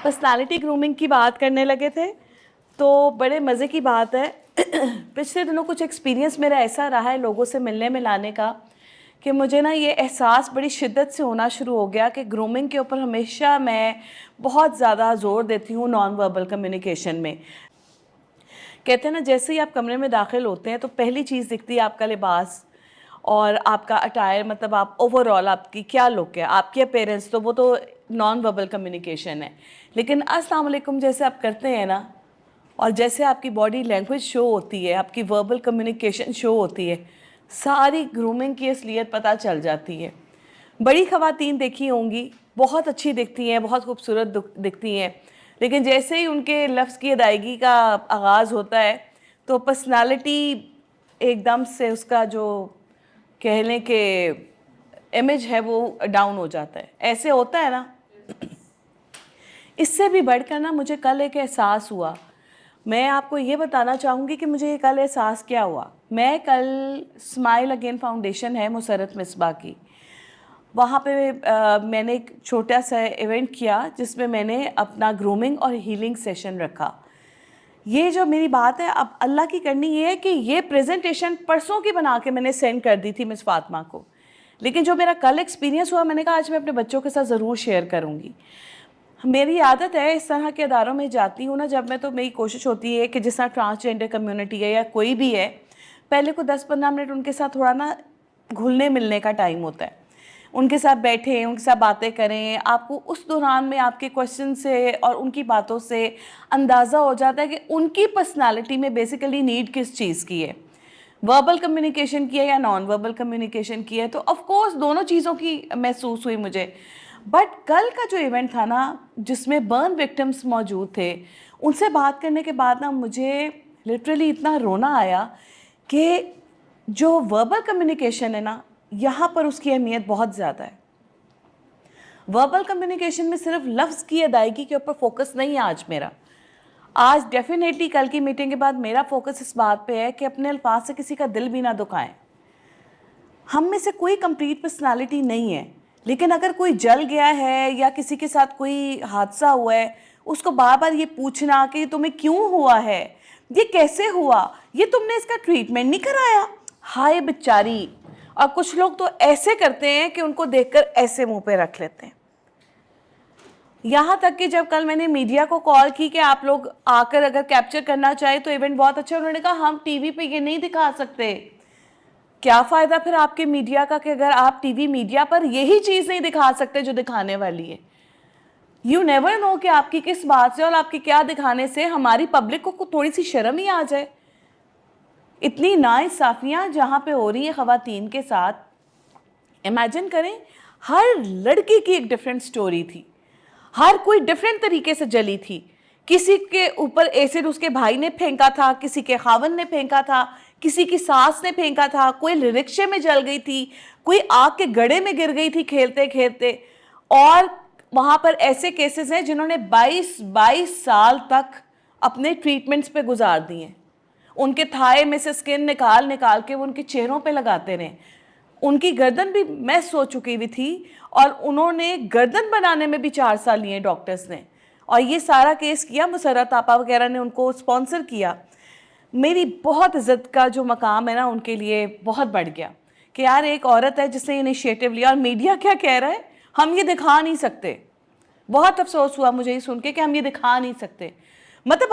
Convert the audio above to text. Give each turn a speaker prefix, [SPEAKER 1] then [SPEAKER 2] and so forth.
[SPEAKER 1] Personality grooming की बात करने लगे थे तो बड़े मज़े की बात है। पिछले दिनों कुछ एक्सपीरियंस मेरा ऐसा रहा है लोगों से मिलने मिलाने का कि मुझे ना ये एहसास बड़ी शिद्दत से होना शुरू हो गया कि ग्रूमिंग के ऊपर हमेशा मैं बहुत ज़्यादा ज़ोर देती हूँ नॉन वर्बल कम्युनिकेशन में। कहते हैं ना, जैसे ही आप कमरे में दाखिल होते हैं तो पहली चीज़ दिखती है आपका लिबास और आपका अटायर, मतलब आप ओवरऑल आपकी क्या लुक है, आपके अपीयरेंस, तो वो तो नॉन वर्बल कम्युनिकेशन है। लेकिन अस्सलाम वालेकुम जैसे आप करते हैं ना, और जैसे आपकी बॉडी लैंग्वेज शो होती है, आपकी वर्बल कम्युनिकेशन शो होती है, सारी ग्रूमिंग की असलियत पता चल जाती है। बड़ी ख़वातीन देखी होंगी, बहुत अच्छी दिखती हैं, बहुत खूबसूरत दिखती हैं, लेकिन जैसे ही उनके लफ्ज़ की अदायगी का आगाज़ होता है तो पर्सनालिटी एकदम से, उसका जो कह लें कि इमेज है वो डाउन हो जाता है। ऐसे होता है ना। इससे भी बढ़कर ना मुझे कल एक एहसास हुआ। मैं आपको ये बताना चाहूँगी कि मुझे ये कल एहसास क्या हुआ। मैं कल स्माइल अगेन फाउंडेशन है मुसरत मिसबा की, वहाँ पे मैंने एक छोटा सा इवेंट किया जिसमें मैंने अपना ग्रूमिंग और हीलिंग सेशन रखा। ये जो मेरी बात है, अब अल्लाह की करनी ये है कि ये प्रेजेंटेशन परसों की बना के मैंने सेंड कर दी थी मिस फातिमा को, लेकिन जो मेरा कल एक्सपीरियंस हुआ मैंने कहा आज मैं अपने बच्चों के साथ ज़रूर शेयर करूँगी। मेरी आदत है इस तरह के अदारों में जाती हूँ ना जब मैं, तो मेरी कोशिश होती है कि जिस तरह ट्रांसजेंडर कम्युनिटी है या कोई भी है, पहले को 10-15 मिनट उनके साथ थोड़ा ना घुलने मिलने का टाइम होता है। उनके साथ बैठें, उनके साथ बातें करें। आपको उस दौरान में आपके क्वेश्चन से और उनकी बातों से अंदाज़ा हो जाता है कि उनकी पर्सनालिटी में बेसिकली नीड किस चीज़ की है, वर्बल कम्युनिकेशन की है या नॉन वर्बल कम्युनिकेशन की है। तो ऑफ कोर्स दोनों चीज़ों की महसूस हुई मुझे। बट कल का जो इवेंट था ना, जिसमें बर्न विक्टिम्स मौजूद थे, उनसे बात करने के बाद ना मुझे लिटरली इतना रोना आया कि जो वर्बल कम्युनिकेशन है ना, यहाँ पर उसकी अहमियत बहुत ज़्यादा है। वर्बल कम्युनिकेशन में सिर्फ लफ्ज़ की अदायगी के ऊपर फोकस नहीं है आज मेरा। आज डेफिनेटली कल की मीटिंग के बाद मेरा फोकस इस बात पे है कि अपने अल्फाज से किसी का दिल भी ना दुखाएं। हम में से कोई कंप्लीट पर्सनालिटी नहीं है, लेकिन अगर कोई जल गया है या किसी के साथ कोई हादसा हुआ है, उसको बार बार ये पूछना कि तुम्हें क्यों हुआ है, ये कैसे हुआ, ये तुमने इसका ट्रीटमेंट नहीं कराया, हाय बेचारी। और कुछ लोग तो ऐसे करते हैं कि उनको देखकर ऐसे मुंह पे रख लेते हैं। यहाँ तक कि जब कल मैंने मीडिया को कॉल की कि आप लोग आकर अगर कैप्चर करना चाहे तो इवेंट बहुत अच्छा, उन्होंने कहा हम टीवी पे ये नहीं दिखा सकते। क्या फ़ायदा फिर आपके मीडिया का कि अगर आप टीवी मीडिया पर यही चीज़ नहीं दिखा सकते जो दिखाने वाली है। यू नेवर नो कि आपकी किस बात से और आपके क्या दिखाने से हमारी पब्लिक को थोड़ी सी शर्म ही आ जाए। इतनी नाइंसाफियाँ जहाँ पे हो रही हैं ख़वातीन के साथ, इमेजिन करें। हर लड़की की एक डिफरेंट स्टोरी थी, हर कोई डिफरेंट तरीके से जली थी। किसी के ऊपर एसिड उसके भाई ने फेंका था, किसी के खावन ने फेंका था, किसी की सास ने फेंका था, कोई रिक्शे में जल गई थी, कोई आग के गड्ढे में गिर गई थी खेलते खेलते। और वहाँ पर ऐसे केसेस हैं जिन्होंने 22 साल तक अपने ट्रीटमेंट्स पे गुजार दिए। उनके थाए में से स्किन निकाल निकाल के वो उनके चेहरों पे लगाते रहे। उनकी गर्दन भी मैस हो चुकी हुई थी और उन्होंने गर्दन बनाने में भी 4 साल लिए डॉक्टर्स ने। और ये सारा केस किया मुसर्रत आपा वगैरह ने, उनको स्पॉन्सर किया। मेरी बहुत इज़्ज़त का जो मकाम है ना उनके लिए बहुत बढ़ गया कि यार एक औरत है जिसने इनिशिएटिव लिया। और मीडिया क्या कह रहा है, हम ये दिखा नहीं सकते। बहुत अफसोस हुआ मुझे ये सुन के कि हम ये दिखा नहीं सकते। मतलब